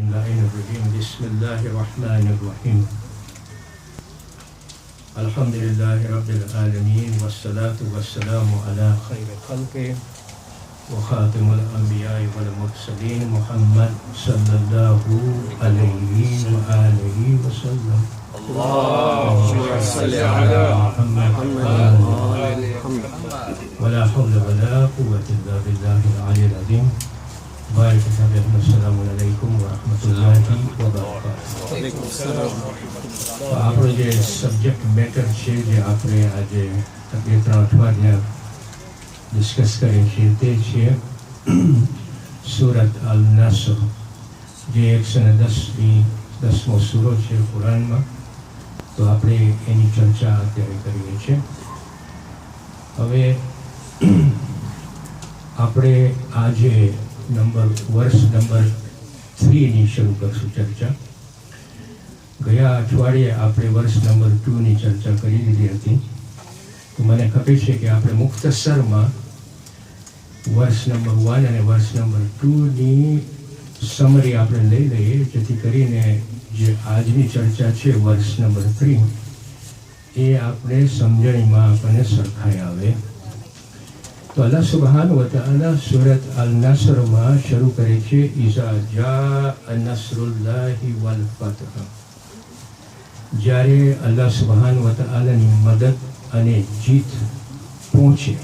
Bismillahirrahmanirrahim. Alhamdulillahi Rabbil Alamin. Wassalatu wassalamu ala khairi khalqi wa khatimul anbiya'i wal mursalin Muhammad sallallahu alaihi wa alihi wa sallam. Allahumma salli ala Muhammad wa ali Muhammad. Wa la hawla wa la quwwata illa billahil aliyyil azim. Baik, Assalamualaikum warahmatullahi wabarakatuh. Waalaikumsalam. આપણે જે subject matter છે જે આપણે આજે 2-3 અઠવાડિયા discuss કરીએ છીએ તે છે સુરત અલ નસર, જે 110મો સૂરો છે કુરાનમાં. તો આપણે એની ચર્ચા અત્યારે કરીએ છીએ. હવે આપણે આજે વર્ષ નંબર 3ની શરૂ કરશું ચર્ચા. ગયા અઠવાડિયે આપણે વર્ષ નંબર 2ની ચર્ચા કરી લીધી હતી. તો મને ખબર છે કે આપણે મુખ્તસરમાં વર્ષ નંબર 1 અને વર્ષ નંબર 2ની સમરી આપણે લઈ લઈએ, જેથી કરીને જે આજની ચર્ચા છે વર્ષ નંબર 3 એ આપણે સમજણીમાં આપણને સરખાઈ આવે. તો અલ્લાહ સુબ્હાનહુ વ તઆલા સૂરત અલ નસરમાં શરૂ કરે છે, ઇઝા જાઅ નસરુલ્લાહી વલ ફતહ. જ્યારે અલ્લાહ સુબ્હાનહુ વ તઆલાની મદદ અને જીત પહોંચે.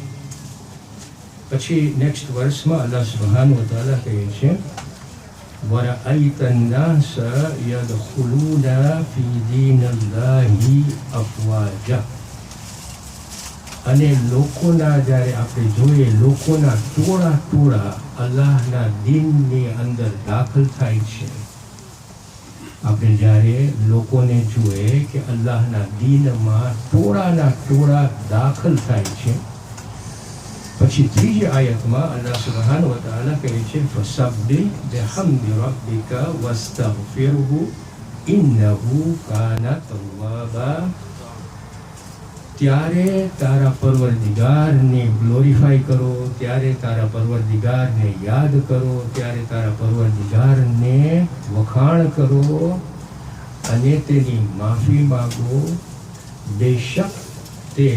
પછી નેક્સ્ટ વર્ષમાં અલ્લાહ સુબ્હાનહુ વ તઆલા કહે છે, વરઅયત અન્નાસ યદખુલૂના ફી દીનિલ્લાહી અફવાજા. અને લોકોના, જ્યારે આપણે જોઈએ, લોકોના ટોળા ટોળા અલ્લાહના દીનની અંદર દાખલ થાય છે. આપણે જ્યારે લોકોને જોઈએ કે અલ્લાહના દીનમાં ટોળાના ટોળા દાખલ થાય છે. પછી ત્રીજી આયતમાં અલ્લાહ સુબ્હાનહુ વ તઆલા કહે છે, ફસબ્બિહ બિહમ્દિ રબ્બિકા વસ્તગફિરહુ ઇન્નહુ કાના તવ્વાબા. ત્યારે તારા પરવરદિગારને ગ્લોરીફાઈ કરો, ત્યારે તારા પરવરદિગારને યાદ કરો, ત્યારે તારા પરવરદિગારને વખાણ કરો અને તેની માફી માગો. બેશક તે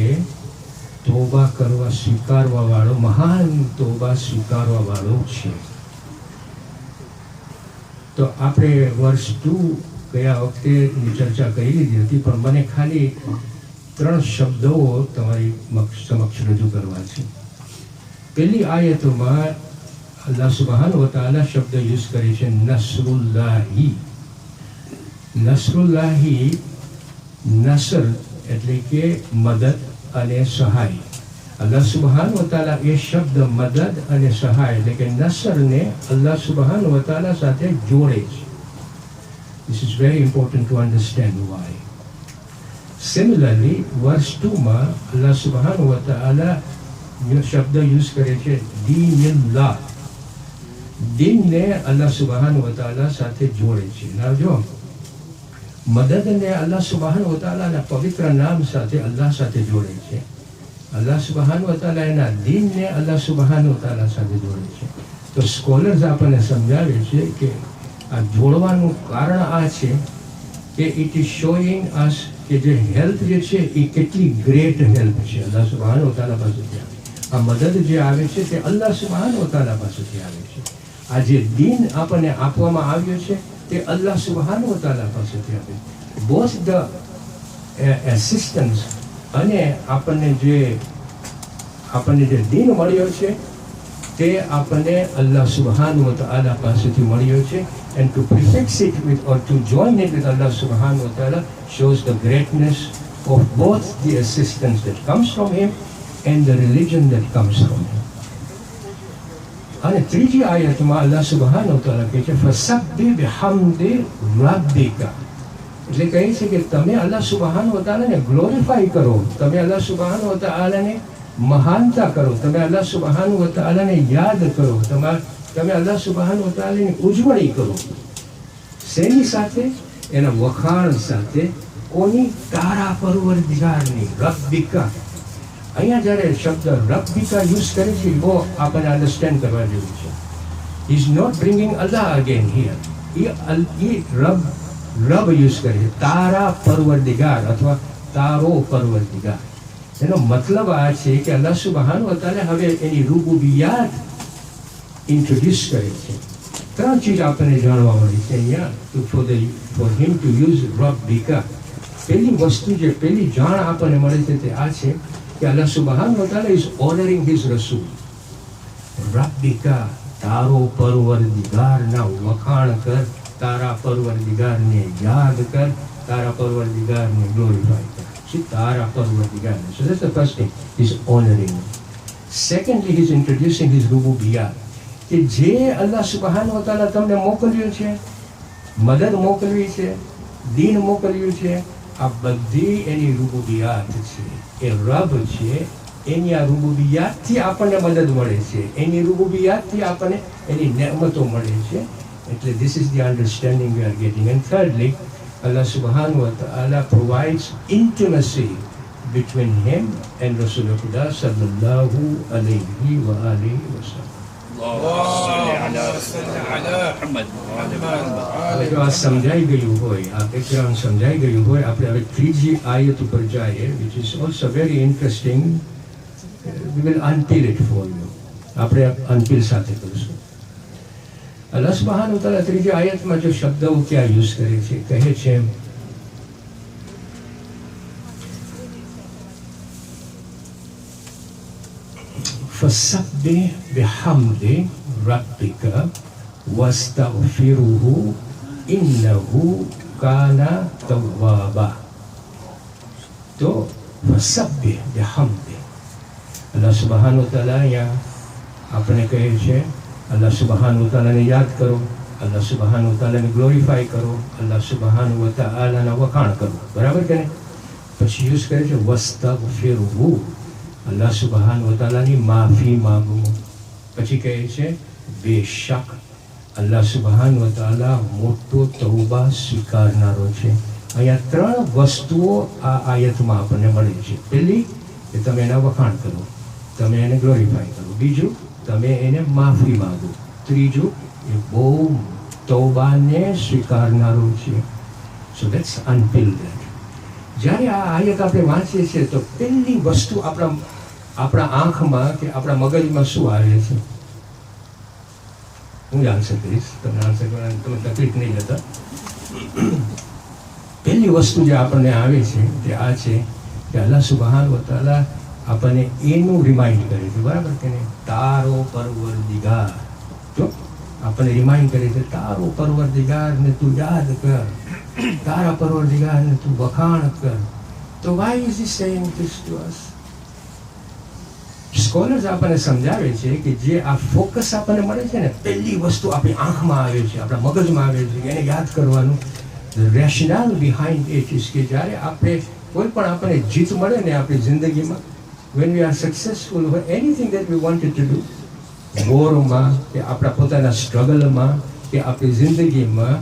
તોબા કરવા સ્વીકારવા વાળો, મહાન તોબા સ્વીકારવા વાળો છે. તો આપણે વર્ષ 2 ગયા વખતે ચર્ચા કરી લીધી હતી, પણ મને ખાલી 3 શબ્દો તમારી સમક્ષ રજૂ કરવા છે. પહેલી આયતમાં અલ્લાહ સુબ્હાનહુ વ તઆલા શબ્દ યુઝ કરે છે નસરુલ્લાહી. નસરુલ્લાહી, નસર એટલે કે મદદ અને સહાય. અલ્લાહ સુબ્હાનહુ વ તઆલા એ શબ્દ મદદ અને સહાય એટલે કે નસરને અલ્લાહ સુબ્હાનહુ વ તઆલા સાથે જોડે છે. This is very important to understand why. Similarly, verse 2માં અલ્લાહ સુબ્હાનહુ વ તઆલા શબ્દ યુઝ કરે છે દીનિલ્લાહ. દીનને અલ્લાહ સુબ્હાનહુ વ તઆલા સાથે જોડે છે. ના જો મદદને અલ્લાહ સુબ્હાનહુ વ તઆલાના પવિત્ર નામ સાથે અલ્લાહ સાથે જોડે છે. અલ્લાહ સુબ્હાનહુ વ તઆલા એના દીનને અલ્લાહ સુબ્હાનહુ વ તઆલા સાથે જોડે છે. તો સ્કોલર્સ આપણને સમજાવે છે કે આ જોડવાનું કારણ આ છે કે ઇટ ઇઝ શોઈંગ અસ કે જે હેલ્પ જે છે એ કેટલી ગ્રેટ હેલ્પ છે અલ્લાહ સુબ્હાનહુ વ તઆલા પાસેથી આવે. આ મદદ જે આવે છે તે અલ્લાહ સુબ્હાનહુ વ તઆલા પાસેથી આવે છે. આ જે દીન આપણને આપવામાં આવ્યો છે તે અલ્લાહ સુબ્હાનહુ વ તઆલા પાસેથી આવે છે. બોથ ધ એસિસ્ટન્સ અને આપણને જે દીન મળ્યો છે તે આપણને અલ્લાહ સુબ્હાનહુ વ તઆલા પાસેથી મળ્યો છે. And to prefix it with or to join it with Allah subhanahu wa ta'ala shows the greatness of both the assistance that comes from him and the religion that comes from him. અને ત્રીજી આયતમાં અલ્લાહ સુબ્હાનહુ wa ta'ala કહે છે ફસબ્બિહ બિહમ્દિ રબ્બિકા. એટલે કહે છે કે તમે અલ્લાહ સુબ્હાનહુ wa ta'ala ને ગ્લોરીફાઈ કરો, તમે અલ્લાહ સુબ્હાનહુ wa ta'ala ને મહાનતા કરો, તમે અલ્લાહ સુબ્હાનહુ wa ta'ala ને યાદ કરો, તમે અલ્લાહ સુબ્હાનહુ વ તઆલાની ઉજવણી કરો. શેની સાથે? એના વખાણ સાથે. કોની? તારા પરવરદિગારની. રબ્બિકા. અહીંયા જ્યારે શબ્દ રબ્બિકા યુઝ કરે છે બહુ આપણને અન્ડરસ્ટેન્ડ કરવા જેવું છે. He is not bringing Allah again here. A rub use કરે છે, તારા પરવરદિગાર અથવા તારો પરવરદિગાર. એનો મતલબ આ છે કે અલ્લાહ સુબહાન વ તઆલા હવે એની રૂબુબિયાત ઇન્ટ્રોડ્યુસ કરે છે. 3 ચીજ આપણને જાણવા મળી છે અહીંયા ફોર હિમ ટુ યુઝ રબ્બિકા. પહેલી વસ્તુ જે પહેલી જાણ આપણને મળે છે તે આ છે કે અલ્લાહ સુબહાન વ તઆલા ઇઝ ઓનરિંગ હિઝ રસૂલ. રબ્બિકા, તારો પરવરદિગારના વખાણ કર, તારા પરવરદિગારને યાદ કર, તારા પરવરદિગારને ગ્લોરીફાય કર. તારા પરવરદિગારને. So that's the first thing. He's honoring. Secondly, he's introducing his rububiyyat. કે જે અલ્લાહ સુબહાન વ તઆલા તમને મોકલ્યું છે, મદદ મોકલવી છે, દીન મોકલ્યું છે, આ બધી એની રૂબુબિયાત છે. એ રબ છે, એની આ રૂબુબિયાતથી આપણને મદદ મળે છે, એની રૂબુબિયાતથી આપણને એની નેમતો મળે છે. એટલે this is the understanding we are getting. And thirdly, Allah subhanahu wa ta'ala provides intimacy between him and Rasulullah sallallahu alayhi wa alihi wa sallam. જો આ સમજાઈ ગયું હોય, આ બેકગ્રાઉન્ડ સમજાઈ ગયું હોય, આપણે હવે ત્રીજી આયત ઉપર જઈએ, which is also very interesting. We will unpeel it for you. આપણે અનપીલ સાથે કરીશું. અલ્લાહ સુબ્હાનહુ વ તઆલા ત્રીજી આયતમાં જો શબ્દો ક્યાં યુઝ કરે છે, કહે છે فَسَبِّحْ بِحَمْدِ رَبِّكَ وَاسْتَغْفِرْهُ إِنَّهُ كَانَ تَوَّابًا. તો فَسَبِّحْ بِحَمْدِ, અલ્લાહ સુબ્હાનહુ વ તઆલા અહીંયા આપણે કહે છે અલ્લાહ સુબ્હાનહુ વ તઆલાને યાદ કરો, અલ્લાહ સુબ્હાનહુ વ તઆલાને ગ્લોરીફાય કરો, અલ્લાહ સુબ્હાનહુ વ તઆલાના વખાણ કરો. બરાબર કે નહીં? પછી યુઝ કરે છે વસ્તગફિરહુ, અલ્લાહ સુબ્હાનહુ વ તઆલાની માફી માંગો. પછી કહે છે બેશક અલ્લાહ સુબ્હાનહુ વ તઆલા મોટો તૌબા સ્વીકારનારો છે. અહીંયા 3 વસ્તુઓ આ આયતમાં આપણને મળે છે. પહેલી, કે તમે એના વખાણ કરો, તમે એને ગ્લોરીફાય કરો. બીજું, તમે એને માફી માંગો. ત્રીજું, એ બહુ તૌબાને સ્વીકારનારો છે. So let's unpeel that. જ્યારે આ આયત આપણે વાંચીએ છીએ તો પહેલી વસ્તુ આપણા આંખમાં કે આપણા મગજમાં શું આવે છે? હું આન્સર કરીશ, તમને આન્સર કરવાની તમે તકલીફ નહીં લેતા. પહેલી વસ્તુ જે આપણને આવે છે તે આ છે કે અલ્લાહ સુબ્હાનહુ વ તઆલા આપણને એનું રિમાઇન્ડ કરે છે. બરાબર કે નહીં? તારો પરવરદિગાર. જો આપણને રિમાઇન્ડ કરે છે, તારો પરવરદિગારને તું યાદ કર, તારા પરવરદિગારને તું વખાણ કર. તો why is he saying this to us? Scholars આપણને સમજાવે છે કે જે આ ફોકસ આપણને મળે છે ને, પહેલી વસ્તુ આપણી આંખમાં આવે છે, આપણા મગજમાં આવે છે, એને યાદ કરવાનું. The rationale behind it is કે જ્યારે આપણે કોઈ પણ આપણને જીત મળે ને આપણી જિંદગીમાં, when we are successful for anything that we wanted to do, વોરમાં કે આપણા પોતાના સ્ટ્રગલમાં કે આપણી જિંદગીમાં,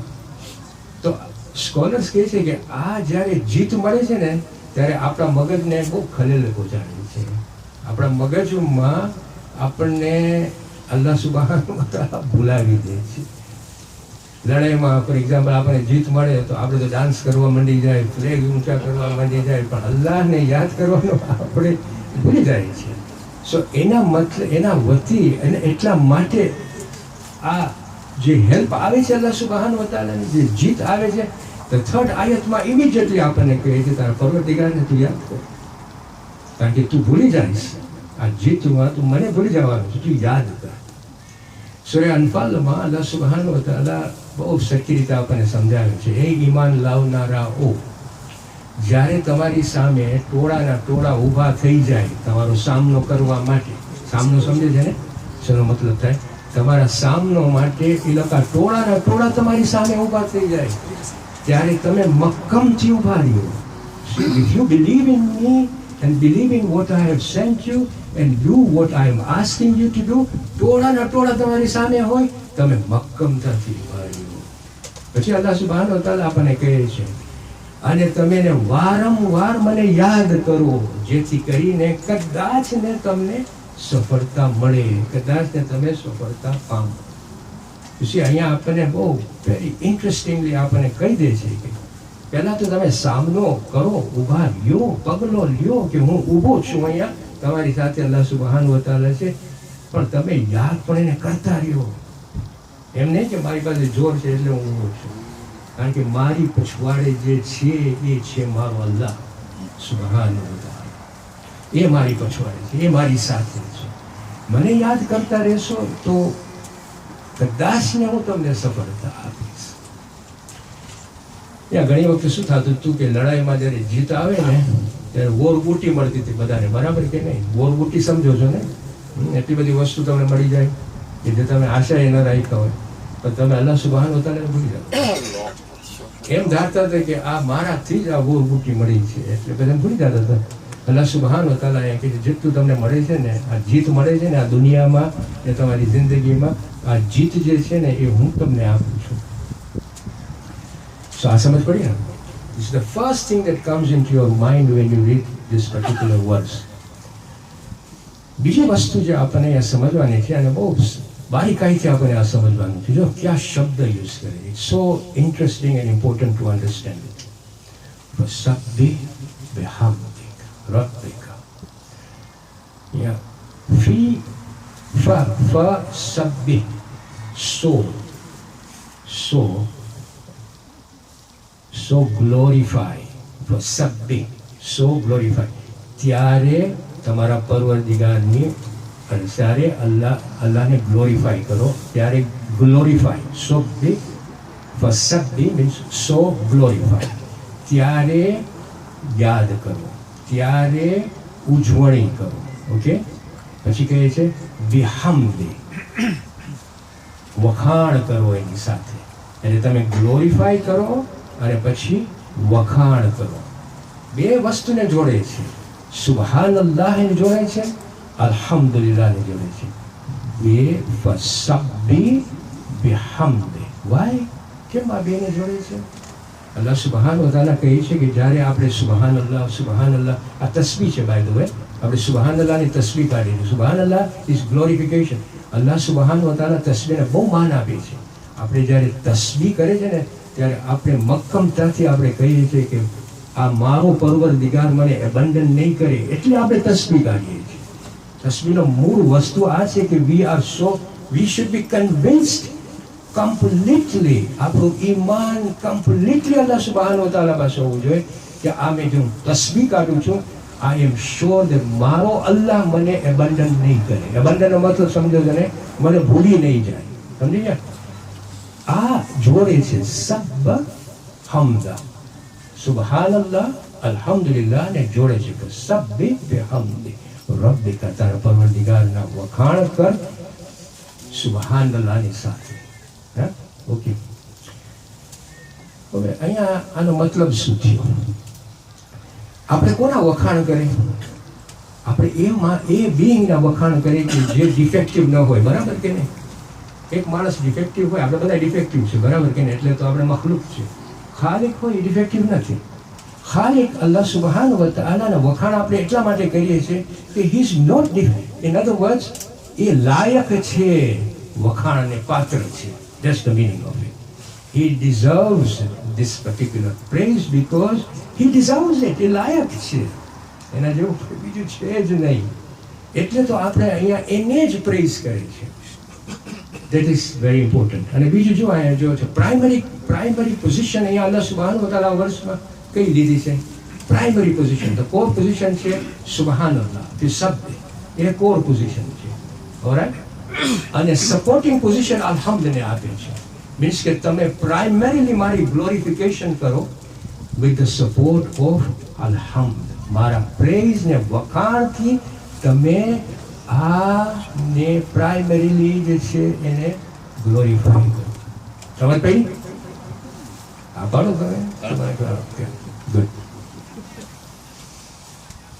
તો સ્કોલર્સ કહે છે કે આ જ્યારે જીત મળે છે ને ત્યારે આપણા મગજને બહુ ખલેલ પહોંચાડે છે. આપણા મગજમાં આપણને અલ્લાહ સુબ્હાનહુ વ તઆલા ભૂલાવી દે છે. લડાઈમાં ફોર એક્ઝામ્પલ આપણને જીત મળે તો આપણે તો ડાન્સ કરવા માંડી જાય, ફ્લેગ ઊંચા કરવા માંડી જાય, પણ અલ્લાહને યાદ કરવાનું આપણે ભૂલી જાય છે. સો એના મતલબ એના વતી અને એટલા માટે આ જે હેલ્પ આવે છે અલ્લાહ સુબ્હાનહુ વ તઆલાની, જે જીત આવે છે, તો થર્ડ આયતમાં ઇમિડિયેટલી આપણને કહે છે તારા પરવરદિગારને તું યાદ કર, કારણ કે તું ભૂલી જઈશ આ જીતમાં, તું મને ભૂલી જવાનું છે, તું યાદ કર. સૂરા અનફાલમાં અલ્લાહ સુબ્હાનહુ વ તઆલા બહુ સરખી રીતે આપણને સમજાવે છે, હે ઈમાન લાવનારાઓ, જ્યારે તમારી સામે ટોળાના ટોળા ઊભા થઈ જાય તમારો સામનો કરવા માટે, સામનો સમજે છે ને શેનો મતલબ થાય? તમારા સામનો માટે એ લોકો ટોળાના ટોળા તમારી સામે ઊભા થઈ જાય ત્યારે તમે મક્કમથી ઊભા રહ્યો. If you believe in me and believe in what I have sent you and do what I am asking you to do, ટોળાના ટોળા તમારી સામે હોય, તમે મક્કમતાથી ઊભા રહ્યો. પછી અલ્લાહ સુબ્હાનહુ વ તઆલા આપણને કહે છે, અને તમે વારંવાર મને યાદ કરો, જેથી કરીને કદાચ ને તમને સફળતા મળે, કદાચ ને તમે સફળતા પામો. પછી અહીંયા આપણને બહુ વેરી ઇન્ટરેસ્ટિંગલી આપણને કહી દે છે કે પહેલાં તો તમે સામનો કરો, ઊભા લ્યો, પગલો લ્યો કે હું ઊભો છું અહીંયા તમારી સાથે, અલ્લાહ સુબહાન વ તઆલા છે, પણ તમે યાદ પણ એને કરતા રહ્યો. એમ નહીં કે મારી પાસે જોર છે એટલે હું ઊભો છું, કારણ કે મારી પછવાડે જે છે એ છે મારો અલ્લાહ સુબહાન વ તઆલા. એ મારી પછવાડે છે, એ મારી સાથે છે. મને યાદ કરતા રહેશો તો કદાચને હું તમને સફળતા આપીશ. ત્યાં ઘણી વખતે શું થતું હતું કે લડાઈમાં જ્યારે જીત આવે ને ત્યારે વોરબુટી મળતી હતી બધાને, બરાબર કે નહીં? વોરબુટી સમજો છો ને? એટલી બધી વસ્તુ તમને મળી જાય કે જે તમે આશા એ ન રાખ્યા હોય, પણ તમે અલ્લાહ સુબહાન વ તઆલાને ભૂલી જાઓ. એમ ધારતા હતા કે આ મારાથી જ આ વોરબુટી મળી છે, એટલે બધા ભૂલી જતા હતા. અલ્લાહ સુબહાન વ તઆલા કે જેટલું તમને મળે છે ને, આ જીત મળે છે ને આ દુનિયામાં ને તમારી જિંદગીમાં, આ જીત જે છે ને એ હું તમને આપું છું. So આ સમજ પડી ને? This is the first thing that comes into your mind when you read this particular verse. બીજી વસ્તુ જે આપણને અહીંયા સમજવાની છે અને બહુ બારીકાઈથી આપણને આ સમજવાનું છે. જો ક્યાં શબ્દ યુઝ કરે, it's so interesting and important to understand it. ફસબ્બિહ બિહમ્દિક રબ્બિક. ફસબ્બિહ, so glorify, ફસબ્બિહ, so glorify. ત્યારે તમારા પરવરદિગારની ત્યારે અલ્લાહને ગ્લોરીફાય કરો, ત્યારે ગ્લોરીફાય. સો ફસબ્બિહ મીન્સ સો ગ્લોરીફાય. ત્યારે યાદ કરો, ત્યારે ઉજવણી કરો. ઓકે, પછી કહે છે બિહમ્દિ, વખાણ કરો એની સાથે. એટલે તમે ગ્લોરીફાય કરો અને પછી વખાણ કરો. બે વસ્તુને જોડે છે. સુબહાન અલ્લાહને જોડે છે, અલ્હમ્દુલિલ્લાહને જોડે છે. બે ફસબ્બિહ બિહમ્દિ. વાય? કેમ આ બેને જોડે છે? અલ્લાહ સુબહાન વ તઆલા કહે છે કે જ્યારે આપણે સુબહાન અલ્લાહ, આ તસ્બીહ છે બાય ધ વે, આપણે સુબહાન અલ્લાહની તસ્બીહ કાઢીએ. સુબહાન અલ્લાહ ઇઝ ગ્લોરિફિકેશન. અલ્લાહ સુબહાન વ તઆલા તસ્બીહને બહુ માન આપે છે. આપણે જ્યારે તસ્બીહ કરે છે ને ત્યારે આપણે મક્કમતાથી આપણે કહીએ છીએ કે આ મારો પરવરદિગાર મને એબન્ડન નહીં કરે, એટલે આપણે તસ્બીહ કાઢીએ છીએ. તસ્બીહનો મૂળ વસ્તુ આ છે કે we should be convinced completely, આપણું ઈમાન કમ્પ્લીટલી અલ્લાહ સુબહાન વ તઆલા પાસે હોવું જોઈએ કે આ મેં જો તસ્બીહ કાઢું છું, આઈ એમ શ્યોર કે મારો અલ્લાહ મને એબન્ડન નહીં કરે. એબન્ડનનો મતલબ સમજો છો ને, મને ભૂલી નહીં જાય. સમજી ગયા? આ જોડે છે સબ્બ હમ્દા. સુબહાનલ્લાહ અલ્હમ્દુલિલ્લાહ ને જોડે છે કે સબ્બિહ બિહમ્દિ રબ્બિકા. તારા પરવરદિગારના વખાણ કર સુબહાનલ્લાહની સાથે. હા, ઓકે. હવે અહીંયા આનો મતલબ શું થયો? આપણે કોના વખાણ કરીએ? આપણે એ બીઈંગના વખાણ કરીએ કે જે ડિફેક્ટિવ ન હોય, બરાબર કે નહીં? એક માણસ ડિફેક્ટિવ હોય, આપણે બધા ડિફેક્ટિવ છે, બરાબર કે નહીં? એટલે તો આપણે મખલુક છે. ખાલિક હોય એ ડિફેક્ટિવ નથી. ખાલિક અલ્લાહ સુબહાન વ તઆલાના વખાણ આપણે એટલા માટે કરીએ છીએ કે he is not defect. In other words, એ લાયક છે, વખાણને પાત્ર છે. That's the meaning of it. He deserves this particular praise because he deserves it. એ લાયક છે, એના જેવું બીજું છે જ નહીં. એટલે તો આપણે અહીંયા એને જ પ્રેઝ કરે છે. That is very important. અને બીજું જો અહીંયા જો છે પ્રાઇમરી પોઝિશન અહીંયા અલ્લાહ સુબહાન વ તઆલા વર્ષમાં કઈ લીધી છે? Primary position, the core position છે સુબહાનલ્લાહ ફી સબ્બિહ. એ કોર પોઝિશન છે. ઓલરાઈટ? અને સપોર્ટિંગ પોઝિશન અલ્હમ્દને આપે છે. મીન્સ કે તમે પ્રાઇમરીલી મારી ગ્લોરિફિકેશન કરો વિથ ધ સપોર્ટ ઓફ અલ્હમ્દ. મારા પ્રેઝ ને વખાણથી તમે આને પ્રાઇમરીલી જે છે એને ગ્લોરીફાય કરો. સમજ પડી? આ પાડો તમે ગુડ.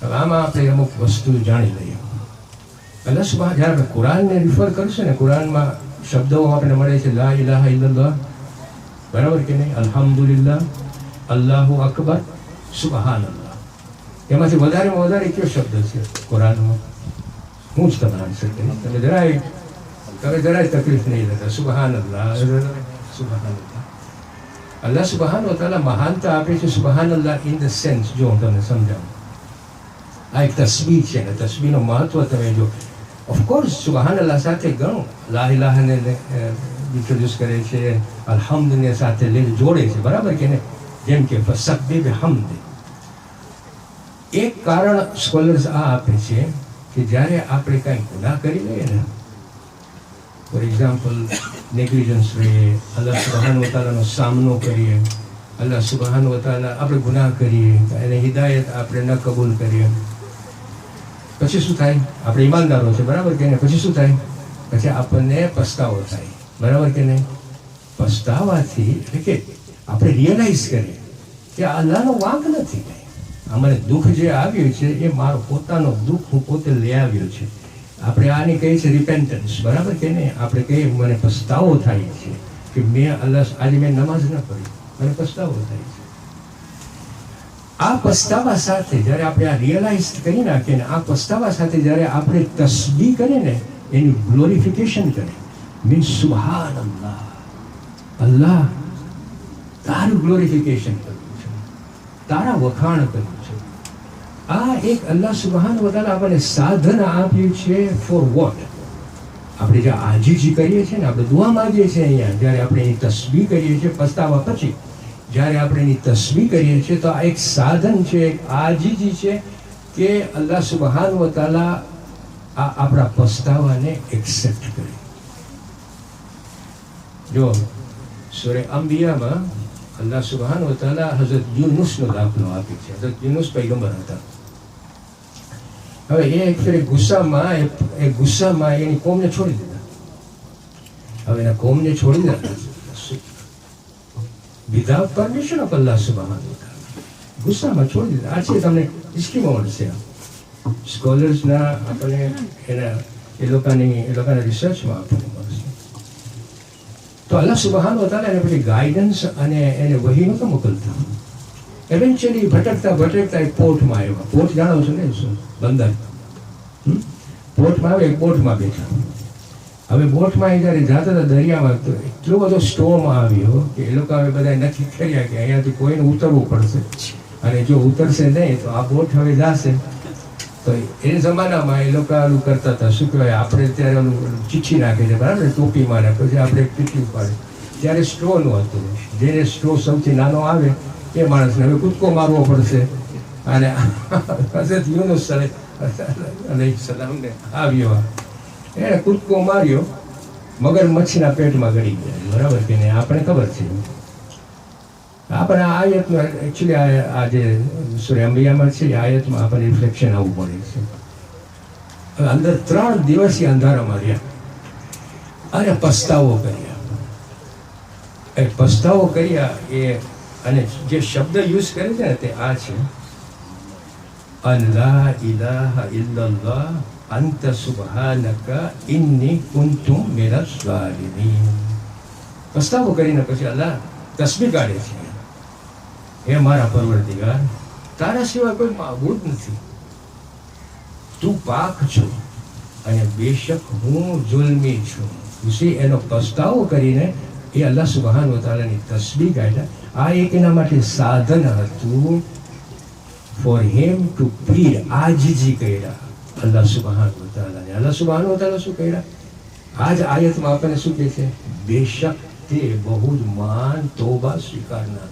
હવે આમાં આપણે અમુક વસ્તુ જાણી લઈએ. અલ્લાહ સુબહાન જ્યારે આપણે કુરાનને રિફર કરશે ને, કુરાનમાં શબ્દો આપણને મળે છે લા ઇલાહા ઇલ્લલ્લાહ, બરાબર કે નહીં? અલ્હમ્દુલિલ્લાહ, અલ્લાહુ અકબર, સુબહાનલ્લાહ. એમાંથી વધારેમાં વધારે કયો શબ્દ છે કુરાનમાં? હું જ તમને આન્સર કરીશ, તમે જરાય તમે જરાય તકલીફ નહીં લેતા. સુબહાનલ્લાહ, સુબહાનલ્લાહ. અલ્લાહ સુબહાન વતાલા મહાનતા આપે છે. સુબહાનલ્લાહ ઇન ધ સેન્સ, જો હું તમને સમજાવું, આ એક તસ્બીહ છે ને, તસ્બીહનું મહત્વ તમે જો. ઓફકોર્સ સુબહાનલ્લાહ સાથે ઘણું લા ઇલાહાને ઇન્ટ્રોડ્યુસ કરે છે, અલ્હમ્દને સાથે જોડે છે, બરાબર કે નહીં? જેમ કે ફસબ્બિહ બિહમ્દ. એક કારણ સ્કોલર્સ આ આપે છે કે જ્યારે આપણે કાંઈ ગુનાહ કરી લઈએ ને, ફોર એક્ઝામ્પલ નેગ્લિજન્સ રહીએ, અલ્લાહ સુબહાન વતાલાનો સામનો કરીએ, અલ્લાહ સુબહાન વતાલા આપણે ગુનાહ કરીએ, એને હિદાયત આપણે ન કબૂલ કરીએ, પછી શું થાય? આપણે ઈમાનદારો છે, બરાબર કે નહીં? પછી શું થાય? પછી આપણને પસ્તાવો થાય, બરાબર કે નહીં? પસ્તાવાથી એટલે કે આપણે રિયલાઇઝ કરીએ કે અલ્લાહનો વાંક નથી, આ મને દુઃખ જે આવ્યું છે એ મારો પોતાનો દુઃખ હું પોતે લઈ આવ્યો છે. આપણે આને કહીએ છીએ રિપેન્ટન્સ, બરાબર કે નહીં? આપણે કહીએ મને પસ્તાવો થાય છે કે મેં આજે મેં નમાઝ ન પઢી, મને પસ્તાવો થાય છે. આ પસ્તાવા સાથે જ્યારે આપણે આ રિયલાઇઝ કરી નાખીએ ને, આ પસ્તાવા સાથે જ્યારે આપણે તસ્બીહ કરીએ ને, એની ગ્લોરિફિકેશન કરે, મીન્સ સુબહાનલ્લાહ, અલ્લાહ તારું ગ્લોરિફિકેશન કરવું છે, તારા વખાણ કરવું છે. આ એક અલ્લાહ સુબહાન વતાલા આપણને સાધન આપ્યું છે. For what? આપણે જે આજીજી કરીએ છીએ ને, આપણે દુઆ માંગીએ છીએ અહીંયા, જ્યારે આપણે એની તસ્બીહ કરીએ છીએ પસ્તાવા પછી, જ્યારે આપણે એની તસ્બીહ કરીએ છીએ, તો આ એક સાધન છે, એક આજીજી છે કે અલ્લાહ સુબહાન વતાલા આ આપણા પસ્તાવાને એક્સેપ્ટ કરે. જો સૂરે અંબિયામાં અલ્લાહ સુબહાન વતાલા હઝરત યુનુસનો દાખલો આપે છે. હઝરત યુનુસ પૈગંબર હતા. હવે એ એક ફેરે ગુસ્સામાં એની કોમને છોડી દીધા. હવે એના કોમને છોડી દીધા વિધાઉટ પરમિશન ઓફ અલ્લાહ સુબહાન વતાલા, ગુસ્સામાં છોડી દીધા. આ છે તમને હિસ્ટ્રીમાં મળશે. સ્કોલર્સના આપણને એ લોકોના રિસર્ચમાં આપણને મળશે. તો અલ્લાહ સુબહાન વતાલા એને પછી ગાઈડન્સ અને એને વહી નહોતો મોકલતા. એવેન્ચ્યુઅલી ભટકતા એક પોર્ટમાં આવ્યા. પોર્ટ જાણો છો ને, શું બંદર? પોર્ટમાં આવે, એક બોટમાં બેઠા. હવે બોટમાં એ જ્યારે જતા હતા દરિયામાં, તો એટલો બધો સ્ટોર્મ આવ્યો કે એ લોકો હવે બધા નક્કી કર્યા કે અહીંયાથી કોઈને ઉતરવું પડશે, અને જો ઉતરશે નહીં તો આ બોટ હવે જશે. તો એ જમાનામાં એ લોકો ઓલું કરતા હતા, શું કહેવાય, આપણે ત્યારે ઓલું ચીઠી નાખે છે, બરાબર, ટોપીમાં ને પછી આપણે ચીઠી ઉપાડે. ત્યારે સ્ટ્રોનું હતું. જેને સ્ટ્રો સૌથી નાનો આવે એ માણસને હવે કૂદકો મારવો પડશે. અને હઝરત યુનુસ અલૈહિસ્સલામને આવ્યો, એણે કૂદકો માર્યો, મગરમચ્છના પેટમાં ગળી ગયા, બરાબર કે નહીં? આપણે ખબર છે. આપણે આ આયતનું એકચ્યુઅલી આ જે સૂરે અંબિયામાં છે, એ આયતમાં આપણને રિફ્લેક્શન આવવું પડે છે. હવે અંદર 3 દિવસ અંધારામાં રહ્યા અને પસ્તાવો કર્યા. એ અને જે શબ્દ યુઝ કરે છે ને તે આ છે, અલ્લા ઇલાહા ઇલ્લલ્લાહ અંત સુબહાનકા ઇન્ની કુન્તુ મિનઝ ઝાલિમીન. પસ્તાવો કરીને પછી અલ્લાહ તસ્બીહ કાઢે છે, હે મારા પરવરદિગાર, તારા સિવાય કોઈ માબૂદ નથી, તું પાક છો અને બેશક હું જુલ્મી છું. ઉસી એનો પસ્તાવો કરીને એ અલ્લાહ સુબહાન વતાલાની તસ્બીહ કાઢ્યા. આ એક એના માટે સાધન હતું ફોર હિમ ટુ પ્લીડ. આજીજી કર્યા અલ્લાહ સુબહાન વતાલાને. અલ્લાહ સુબહાન વતાલા શું કર્યા? આજ આયતમાં આપણને શું કહે છે? બેશક તે બહુ જ મહાન તોબા સ્વીકારનાર.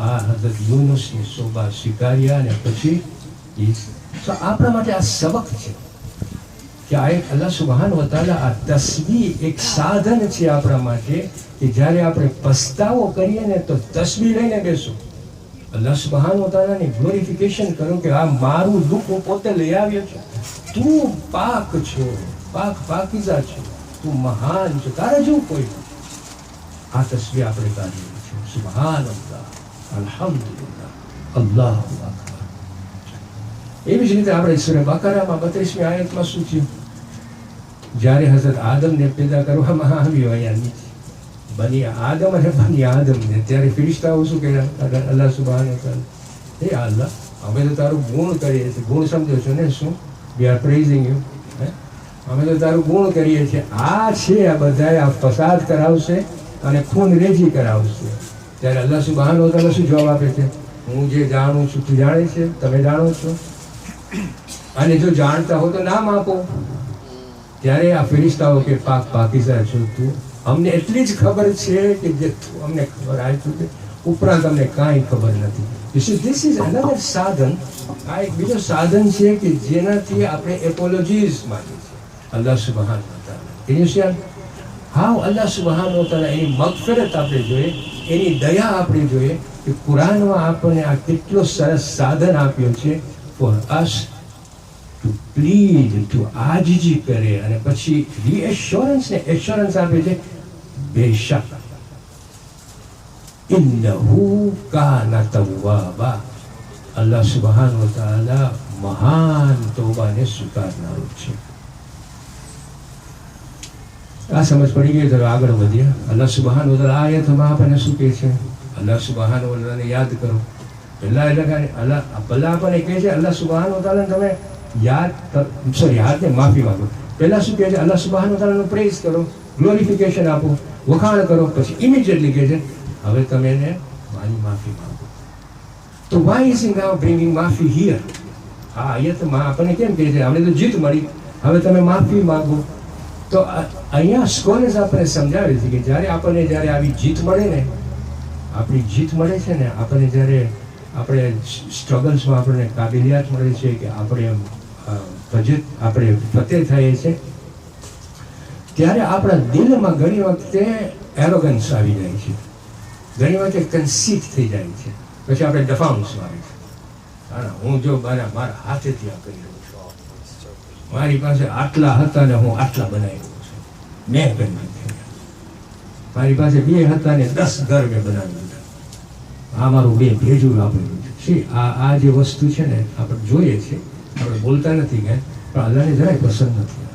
આ હઝરત યુનુસની તોબા સ્વીકાર્યા અને પછી આપણા માટે આ સબક છે કે આ એક અલ્લાહ સુબહાન વતાલા આ તસ્બીહ એક સાધન છે આપણા માટે કે જ્યારે આપણે પસ્તાવો કરીએ ને તો તસ્બીહ લઈને બેસો, અલ્લાહ સુબહાન વતાલાની ગ્લોરિફિકેશન કરો કે આ મારું દુઃખ હું પોતે લઈ આવ્યો છું, તું પાક છો, પાકીઝા છો, તું મહાન છો, તારા જેવું કોઈ નથી. આ તસ્બીહ આપણે કાઢી છે. સુબહાનલ્લાહ, અલ્હમ્દુલિલ્લાહ, અલ્લાહુ અકબર. એવી જ રીતે આપણે સૂરે બકરામાં 32મી આયતમાં શું થયું? જ્યારે હઝરત આદમને પેદા કરવામાં આવ્યો અહીંયા નીચે, બની આદમને, ત્યારે ફિરિશ્તાઓ શું કર્યા? અલ્લાહ સુબહાન વતાલા, હે અલ્લાહ, અમે તો તારું ગુણ કરીએ છીએ. ગુણ સમજો છો ને? શું? We are praising you. અમે તો તારું ગુણ કરીએ છીએ. આ છે આ બધા આ ફસાદ કરાવશે અને ખૂન રેજી કરાવશે. ત્યારે અલ્લાહ સુબહાન વ તઆલા શું જવાબ આપે છે? હું જે જાણું છું તું જાણે છે, તમે જાણો છો, અને જો જાણતા હો તો નામ આપો. ત્યારે આ ફેરિસ્તાઓ કે પાકીઝા છો તું, અમને એટલી જ ખબર છે કે જે અમને ખબર આપ્યું છે, ઉપરાંત અમને કાંઈ ખબર નથી. ધીસ ઇઝ અનધર સાધન. આ એક બીજો સાધન છે કે જેનાથી આપણે એપોલોજીઝ માંગીએ છીએ અલ્લાહ સુબહાન વ તઆલા. હાવ અલ્લાહ સુબહાન વ તઆલા એની મગફિરત આપણે જોઈએ, એની દયા આપણે જોઈએ કે કુરાનમાં આપણને આ કેટલો સરસ સાધન આપ્યો છે ફોર અસ ટુ પ્લીડ, ટુ આજીજી કરે, અને પછી રીએશ્યોરન્સ ને એશ્યોરન્સ આપે છે બેશક ઇન્નહુ કાના તવ્વાબા. અલ્લાહ સુબહાન વ તઆલા મહાન તૌબાને સ્વીકારનારો છે. આ સમજ પડી ગઈ તો આગળ વધીએ. અલ્લાહ સુબહાન વ તઆલા આયતમાં આપણને શું કહે છે? અલ્લાહ સુબહાન વ તઆલાને યાદ કરો. પહેલા આપણને કહે છે અલ્લાહ સુબહાન વ તઆલાને તમે યાદ માફી માંગો. પહેલા શું કહે છે? અલ્લાહ સુબહાન વ તઆલાનું પ્રેઝ કરો, ગ્લોરિફિકેશન આપો, વખાણ કરો. પછી ઇમિડિયેટલી કહે છે હવે તમે એને મારી માફી માંગો. તો વાય ઇઝ નાઉ બ્રિંગિંગ માફી હિયર? હા, આયતમાં આપણને કેમ કહે છે આપણે તો જીત મળી, હવે તમે માફી માંગો. તો અહીંયા સ્કોલર્સ આપણને સમજાવે છે કે જ્યારે આવી જીત મળે ને, આપણી જીત મળે છે ને, આપણને જ્યારે આપણે સ્ટ્રગલ્સમાં આપણને કાબિલિયત મળે છે કે આપણે ફતેહ થઈએ છીએ, ત્યારે આપણા દિલમાં ઘણી વખતે એરોગન્સ આવી જાય છે, ઘણી વખતે કન્સીટ થઈ જાય છે. પછી આપણે ડફાઉન્સ આવે છે. હું જો મારા હાથેથી આ કરી રહ્યો છું, મારી પાસે આટલા હતા ને હું આટલા બનાવી રહ્યો છું, મેં કરી નાખ્યા. મારી પાસે 2 હતા ને 10 ઘર મેં બનાવી દીધા. આ મારું 2 ભેજું આપેલું છે. આ જે વસ્તુ છે ને આપણે જોઈએ છે, આપણે બોલતા નથી કે, પણ અલ્લાહને જરાય પસંદ નથી.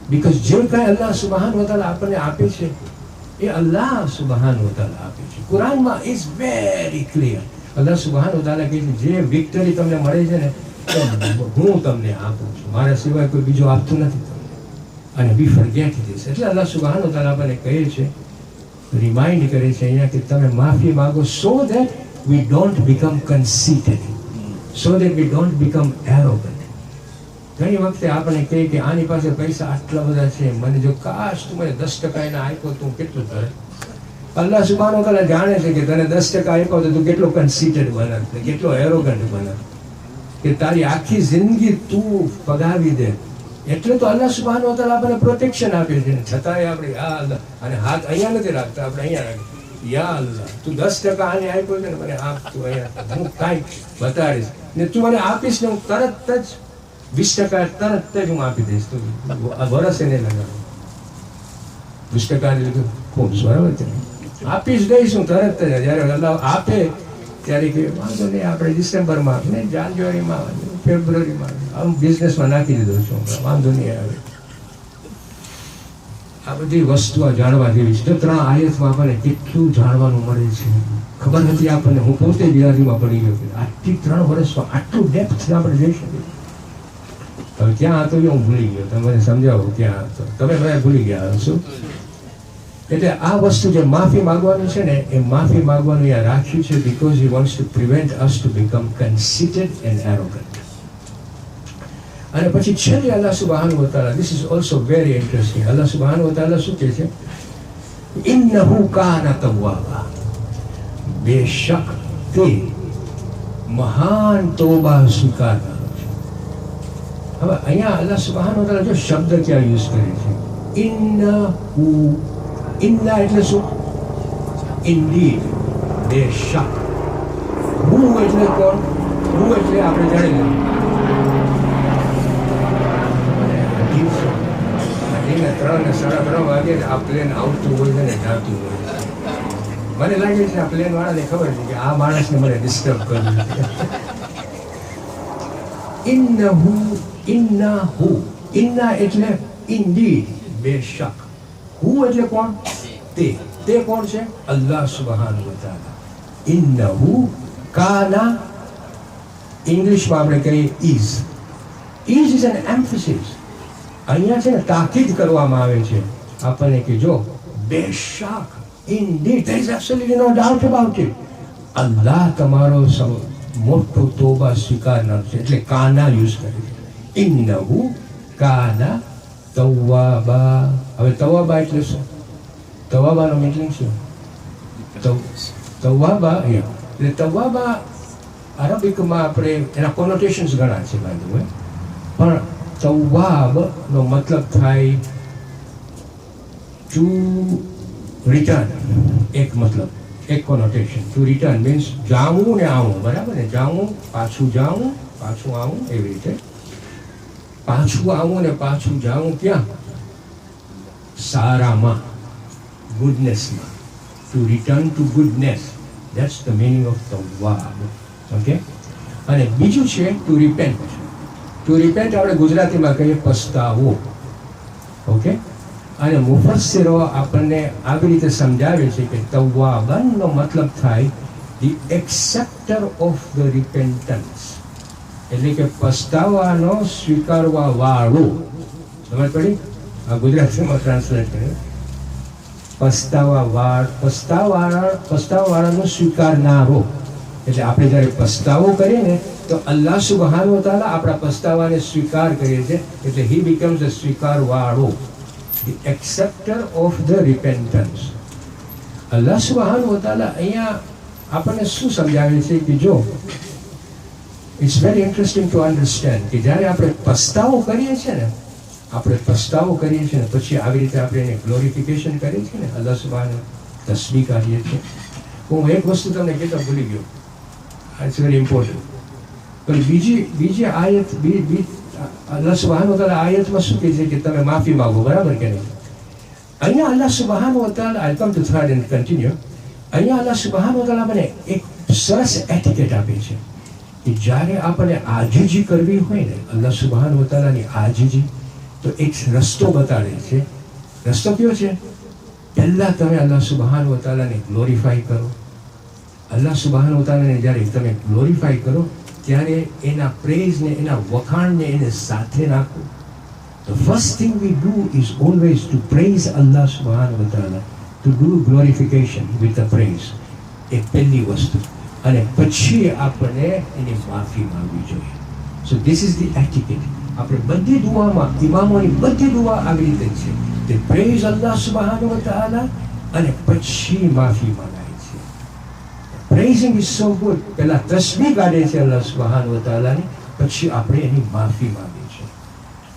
બીકોઝ જે કાંઈ અલ્લાહ સુબહાન વ તઆલા આપણને આપે છે એ અલ્લાહ સુબહાન વ તઆલા આપે છે. કુરાનમાં ઇઝ વેરી ક્લિયર. અલ્લાહ સુબહાન વ તઆલા કહે છે જે વિક્ટરી તમને મળે છે ને હું તમને આપું છું, મારા સિવાય કોઈ બીજો આપતું નથી તમને. અને વી ફોરગેટ ધીસ. એટલે અલ્લાહ સુબહાન વ તઆલા આપણને કહે છે, રિમાઇન્ડ કરે છે અહીંયા કે તમે માફી માંગો, so that we don't become conceited, so that we don't become arrogant. ઘણી વખતે આપણે કહીએ કે આની પાસે પૈસા આટલા બધા છે, મને જો કાશ તું મને 10% એને આપ્યો તું કેટલું કરે. અલ્લાહ સુબહાન વ તઆલા જાણે છે કે તને 10% આપ્યો તો તું કેટલો કન્સીટેડ બને, કેટલો એરોગન્ટ બને, કે તારી આખી જિંદગી તું ફગાવી દે. એટલે તો અલ્લાહ સુબહાન વ તઆલા આપણને પ્રોટેક્શન આપે છે. છતાંય આપણે યા અલ્લાહ, અને હાથ અહીંયા નથી રાખતા, આપણે અહીંયા રાખીએ, યા અલ્લાહ તું 10% આને આપ્યો છે ને મને આપ, તું અહીંયા હું કાંઈક બતાડીશ ને તું મને આપીશ ને હું તરત જ 20% તરત જ હું આપી દઈશ. તો વરસ એને લગાડો 20% ખૂબ બરાબર છે, આપી જ દઈશ હું તરત જ. જ્યારે અલ્લાહ આપે ત્યારે કે વાંધો નહીં, આપણે ડિસેમ્બરમાં ને જાન્યુઆરીમાં ફેબ્રુઆરીમાં આમ બિઝનેસમાં નાખી દીધો છું, વાંધો નહીં આવે. આ બધી વસ્તુઓ જાણવા જેવી છે. 3 આયતમાં આપણને કેટલું જાણવાનું મળે છે, ખબર નથી આપણને. હું પોતે બિહારીમાં પડી ગયો કે આટલી 3 વર્ષમાં આટલું ડેપ્થ આપણે જઈ શકીએ. હવે ક્યાં હતો હું ભૂલી ગયો, તમે મને સમજાવો ક્યાં હતો, તમે મને ભૂલી ગયા હશો. એટલે આ વસ્તુ જે માફી માંગવાનું છે ને, એ માફી માંગવાનું અહીંયા રાખ્યું છે because he wants to prevent us to become conceited and arrogant. અને પછી છેલ્લે અલ્લાહ સુબહાન વ તઆલા, this is also very interesting. Allah સુબહાન વ તઆલા શું કહે છે? ઇન્નહુ કાના તવ્વાબા, બેશક તે મહાન તોબા સ્વીકારનારો છે. હવે અહીંયા અલ્લાહ સુબહાન વ તઆલા જો શબ્દ ક્યાં યુઝ કરે છે? ઇન્નહુ. ઇન્ના એટલે શું? ઇન્ડીડ, બેશક. હું એટલે કોણ? હું એટલે આપણે જાણી લઈએ 3 ને 3:30 વાગે આ પ્લેન આવતું હોય છે ને જાતું હોય છે. મને લાગે છે આ પ્લેન વાળાને ખબર છે કે આ માણસને મને ડિસ્ટર્બ કરવું છે. ઇન્નહુ, ઇન્નાહુ. ઇન્ના એટલે ઇન્ડીડ, બેશક. હું એટલે કોણ? તે કોણ છે? અલ્લાહ સુબહાન વ તઆલા. ઇન્નહુ કાના, ઇંગ્લિશમાં આપણે કહીએ ઇઝ. Is an emphasis. અહીંયા છે ને તાકીદ કરવામાં આવે છે આપણને કે જો બેશક indeed there is absolutely no doubt about it, અલ્લાહ તમારો મોટો તોબા સ્વીકારનાર છે. એટલે કાના યુઝ કરે છે, ઇન્નહુ કાના તવ્વાબા. હવે તવ્વાબા એટલે શું? તવ્વાબાનો મીનિંગ શું? તવ્વાબા એટલે તવ્વાબા અરબિકમાં આપણે એના કોનોટેશન્સ ઘણા છે બાય ધ વે, પણ તવ્વાબનો મતલબ થાય ટુ રિટર્ન. એક મતલબ, એક કોનોટેશન. ટુ રિટર્ન મીન્સ જાવું ને આવું, બરાબર ને? જાવું, પાછું જાવું, પાછું આવું, એવી રીતે પાછું આવું ને પાછું જાવું. ક્યાં? સારામાં, ગુડનેસમાં. To return to goodness, that's the meaning of તવ્વાબ. ઓકે. અને બીજું છે ટુ રિપેન્ટ. ટુ રિપેન્ટ આપણે ગુજરાતીમાં કહીએ પસ્તાવો. ઓકે. અને મુફસ્સિરો આપણને આવી રીતે સમજાવે છે કે તવ્વાબનનો મતલબ થાય ધી એક્સેપ્ટર ઓફ ધ રિપેન્ટન્સ, એટલે કે પસ્તાવાનો સ્વીકારવા વાળો. સમજ પડી? આ ગુજરાતીમાં ટ્રાન્સલેટ કર્યું, પસ્તાવાળાનો સ્વીકારનારો. એટલે આપણે જ્યારે પસ્તાવો કરીએ ને તો અલ્લાહ સુબ્હાનહુ વ તઆલા આપણા પસ્તાવાને સ્વીકાર કરીએ છીએ, એટલે હી બીકમ્સ ધ સ્વીકારવાળો, the acceptor of the repentance. Allah સુબ્હાનહુ વ તઆલા અહીંયા આપણને શું સમજાવે છે કે જો it's very interesting to understand કે જ્યારે આપણે પસ્તાવો કરીએ છીએ ને, પછી આવી રીતે આપણે એને ગ્લોરિફિકેશન કરીએ છીએ ને, અલ્લાહ સુબ્હાનહુ તસ્બીહ કાઢીએ છીએ. હું એક વસ્તુ તમને કહેતા ભૂલી ગયો, ઇટ્સ વેરી ઇમ્પોર્ટન્ટ. પણ બીજી આયત, અલ્લાહ સુબ્હાનહુ વ તઆલા આયતમાં શું કહે છે કે તમે માફી માંગો, બરાબર કે નહીં? અહીંયા અલ્લાહ સુબ્હાનહુ વ તઆલા, I come to third and continue. અહીંયા અલ્લાહ સુબ્હાનહુ વ તઆલા મને એક સરસ એટિકેટ આપે છે કે જ્યારે આપણને આજીજી કરવી હોય ને, અલ્લાહ સુબ્હાનહુ વ તઆલાની આજીજી, તો એક રસ્તો બતાડે છે. રસ્તો કયો છે? પહેલાં તમે અલ્લાહ સુબ્હાનહુ વ તઆલાને ગ્લોરીફાઈ કરો. અલ્લાહ સુબ્હાનહુ વ તઆલાને જ્યારે તમે ગ્લોરીફાઈ કરો ત્યારે એના પ્રેઝને, એના વખાણને એને સાથે નાખો. The first thing we do is always to praise Allah subhanahu wa ta'ala, to do glorification with the praise. એ પહેલી વસ્તુ. અને પછી આપણે એની માફી માંગવી જોઈએ. So this is the etiquette. આપણે બધી દુઆમાં, ઇમામોની બધી દુઆ આવી રીતે છે, તે praise Allah subhanahu wa ta'ala અને પછી માફી માંગાય છે. Praising is so good. પહેલા તસ્બીહ કાઢે છે અલ્લાહ સુબ્હાનહુ વ તઆલાની, પછી આપણે એની માફી માંગીએ છીએ.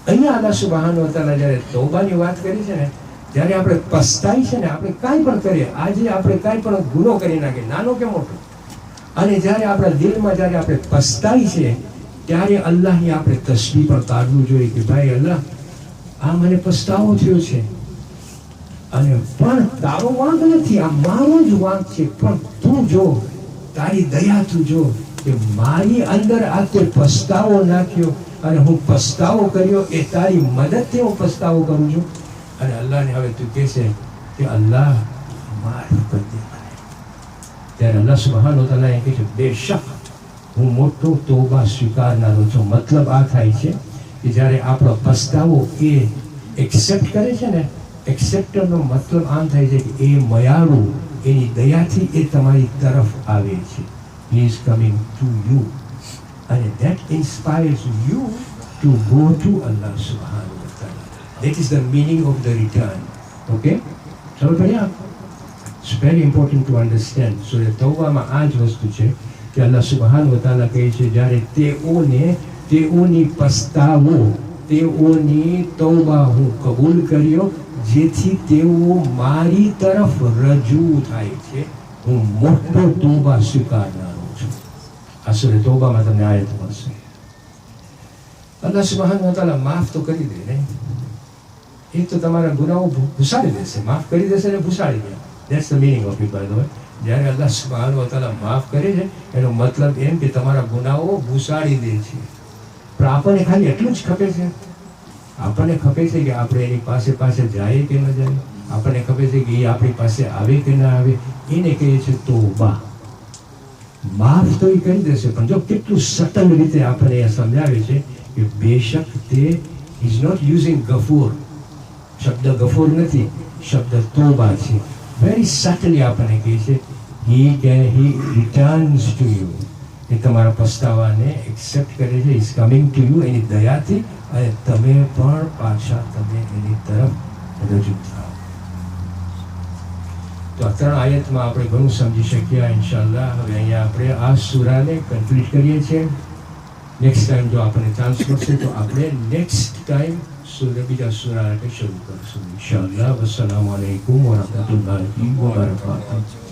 અહીંયા અલ્લાહ સુબ્હાનહુ વ તઆલા જ્યારે તૌબાની વાત કરી છે ને, જ્યારે આપણે પસ્તાઈ છે ને, આપણે કાંઈ પણ કરીએ, આજે આપણે કાંઈ પણ ગુનો કરી નાખીએ, નાનો કે મોટો, અને જ્યારે આપણા દિલમાં જ્યારે આપણે પસ્તાઈ છે ત્યારે અલ્લાહની આપણે તસ્બીહ પણ કાઢવું જોઈએ કે ભાઈ અલ્લાહ, આ મને પસ્તાવો થયો છે, અને પણ તારો વાંક નથી, આ મારો જ વાંક છે. પણ તું જો, તારી દયા તું જો કે મારી અંદર આ તે પસ્તાવો નાખ્યો અને હું પસ્તાવો કર્યો, એ તારી મદદથી હું પસ્તાવો કરું છું. અને અલ્લાહને હવે તું કહે છે કે અલ્લાહ માફ કરી દે મને. ત્યારે અલ્લાહ સુબ્હાનહુ વ તઆલા કહે છે બેશક હું મોટો તોબા સ્વીકારનારો છું. મતલબ આ થાય છે કે જ્યારે આપણો પસ્તાવો એ એક્સેપ્ટ કરે છે ને, એક્સેપ્ટરનો મતલબ આમ થાય છે કે એ મયાળુ, એની દયાથી એ તમારી તરફ આવે છે. He is coming to you, and that inspires you to go to Allah subhanahu wa ta'ala. That is the meaning of the return. Okay? So it's very important to understand. So the તૌબામાં આ જ વસ્તુ છે કે અલ્લાહ સુબ્હાનહુ વ તઆલા કહે છે જ્યારે તેઓની પસ્તાવો, તેઓની તૌબા હું કબૂલ કર્યો, જેથી તેઓ મારી તરફ રજૂ થાય છે, હું મોટો તૌબા સ્વીકારનારો છું. આ સૂરે તૌબામાં તમને આયત મળશે. અલ્લાહ સુબ્હાનહુ વ તઆલા માફ તો કરી દે ને, એ તો તમારા ગુનાઓ ભૂસાડી દેશે, માફ કરી દેશે ને ભૂસાડી દે. That's the meaning of it, by the way. જ્યારે અલ્લાહ સુબ્હાનહુ વ તઆલા માફ કરે છે એનો મતલબ એમ કે તમારા ગુનાઓ ભૂસાડી દે છે. પણ આપણને ખાલી એટલું જ ખપે છે, આપણને ખપે છે કે આપણે એની પાસે જાય કે ન જાય, આપણને ખપે છે કે એ આપણી પાસે આવે કે ના આવે. એને કહીએ છે તોબા. માફ તો એ કરી દેશે, પણ જો કેટલું સટલ રીતે આપણને એ સમજાવે છે કે બેશક તે ઇઝ નોટ યુઝિંગ ગફૂર. શબ્દ ગફૂર નથી, શબ્દ તોબા છે. વેરી સટલી આપણને કહે છે હી રિટર્ન્સ ટુ યુ. એ તમારા પસ્તાવાને એક્સેપ્ટ કરે છે. ઇઝ કમિંગ ટુ યુ એની દયાથી, અને તમે પણ પાછા તમે એની તરફ રજૂ થાઓ. તો આ 3 આયતમાં આપણે ઘણું સમજી શક્યા ઇન્શાલ્લાહ. હવે અહીંયા આપણે આ સૂરાને કમ્પ્લીટ કરીએ છીએ. નેક્સ્ટ ટાઈમ જો આપણને ચાન્સ મળશે તો આપણે નેક્સ્ટ ટાઈમ બીજા સૂરા શરૂ કરશું ઇન્શાલ્લાહ. વસ્સલામુ અલૈકુમ વરહમતુલ્લાહિ વબરકાતુહુ.